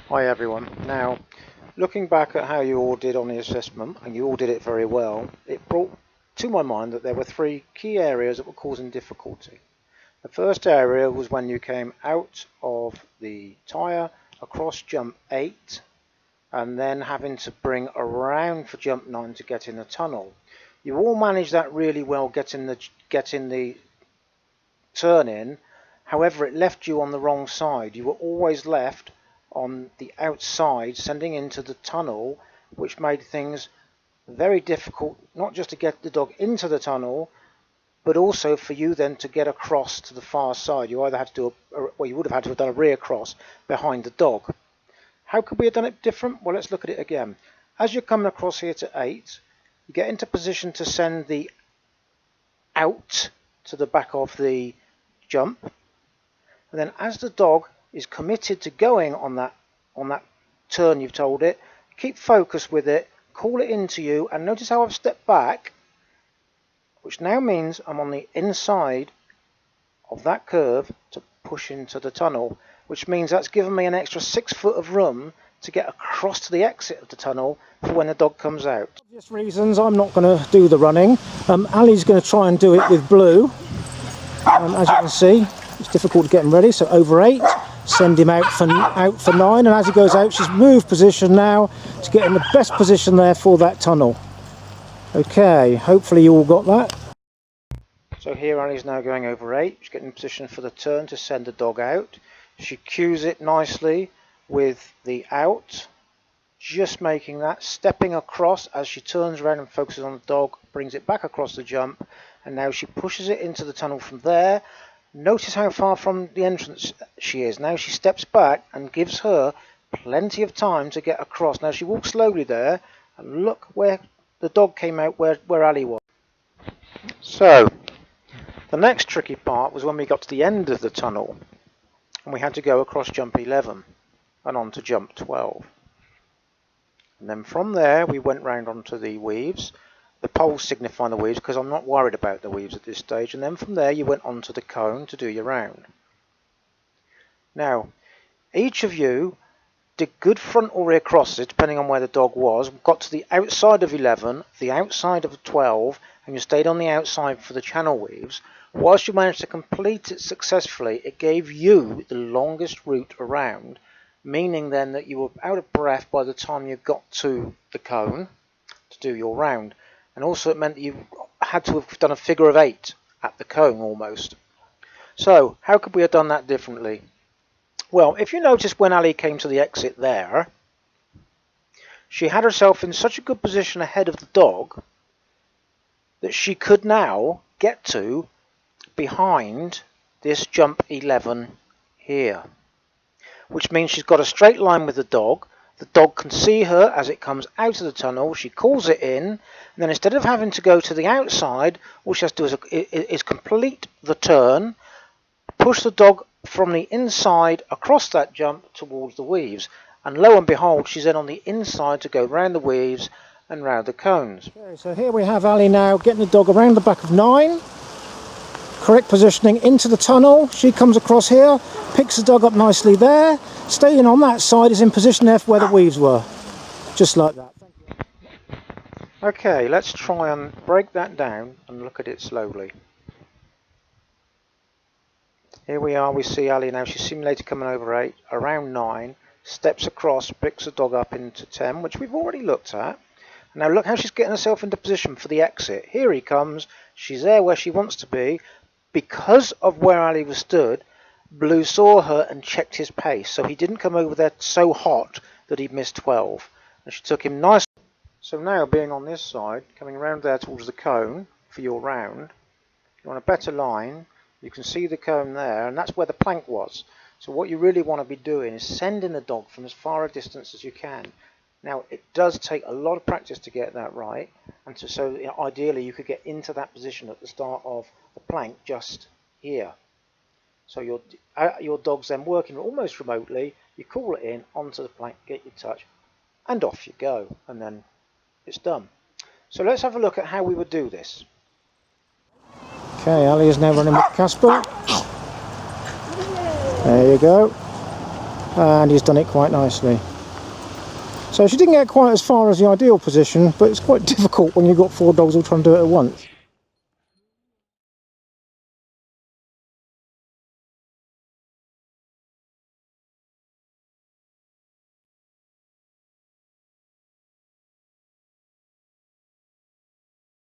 Hi everyone. Now, looking back at how you all did on the assessment, and you all did it very well, it brought to my mind that there were three key areas that were causing difficulty. The first area was when you came out of the tyre across jump 8 and then having to bring around for jump 9 to get in the tunnel. You all managed that really well, getting the turn in. However, it left you on the wrong side. You were always left on the outside, sending into the tunnel, which made things very difficult, not just to get the dog into the tunnel, but also for you then to get across to the far side. You either had to do you would have had to have done a rear cross behind the dog. How could we have done it different? Well, let's look at it again. As you're coming across here to 8, you get into position to send the out to the back of the jump, and then as the dog is committed to going on that turn you've told it, keep focus with it, call it into you, and notice how I've stepped back, which now means I'm on the inside of that curve to push into the tunnel, which means that's given me an extra 6 foot of room to get across to the exit of the tunnel for when the dog comes out. For obvious reasons, I'm not going to do the running. Allie's going to try and do it with Blue. As you can see, it's difficult to get him ready, so over 8, send him out for 9, and as he goes out, she's moved position now to get in the best position there for that tunnel. Okay, hopefully you all got that. So here Allie's now going over 8, she's getting in position for the turn to send the dog out. She cues it nicely with the out, just making that, stepping across as she turns around and focuses on the dog, brings it back across the jump, and now she pushes it into the tunnel from there. Notice how far from the entrance she is. Now she steps back and gives her plenty of time to get across. Now she walks slowly there, and look where the dog came out, where Allie was. So the next tricky part was when we got to the end of the tunnel and we had to go across jump 11 and on to jump 12. And then from there we went round onto the weaves. The poles signify the weaves because I'm not worried about the weaves at this stage. And then from there you went onto the cone to do your round. Now, each of you did good front or rear crosses depending on where the dog was. Got to the outside of 11, the outside of 12, and you stayed on the outside for the channel weaves. Whilst you managed to complete it successfully, it gave you the longest route around, meaning then that you were out of breath by the time you got to the cone to do your round. And also it meant that you had to have done a figure of 8 at the cone almost. So how could we have done that differently? Well, if you notice when Allie came to the exit there, she had herself in such a good position ahead of the dog that she could now get to behind this jump 11 here, which means she's got a straight line with the dog. The dog can see her as it comes out of the tunnel. She calls it in, and then instead of having to go to the outside, all she has to do is complete the turn, push the dog from the inside across that jump towards the weaves, and lo and behold, she's then on the inside to go round the weaves and round the cones. Okay, so here we have Allie now getting the dog around the back of 9, correct positioning into the tunnel. She comes across here, picks the dog up nicely there, staying on that side, is in position there for where the weaves were, just like that. Thank you. Okay, let's try and break that down and look at it slowly. Here we are, we see Allie now, she's simulated coming over 8, around 9, steps across, picks the dog up into 10, which we've already looked at. Now look how she's getting herself into position for the exit. Here he comes, she's there where she wants to be. Because of where Allie was stood, Blue saw her and checked his pace, so he didn't come over there so hot that he missed 12. And she took him nicely. So now being on this side, coming around there towards the cone for your round, you're on a better line. You can see the cone there, and that's where the plank was. So what you really want to be doing is sending the dog from as far a distance as you can. Now it does take a lot of practice to get that right, and so ideally you could get into that position at the start of the plank just here. So your dog's then working almost remotely, you call it in, onto the plank, get your touch, and off you go, and then it's done. So let's have a look at how we would do this. Okay, Allie is now running with Casper. There you go. and he's done it quite nicely. So she didn't get quite as far as the ideal position, but it's quite difficult when you've got 4 dogs all trying to do it at once.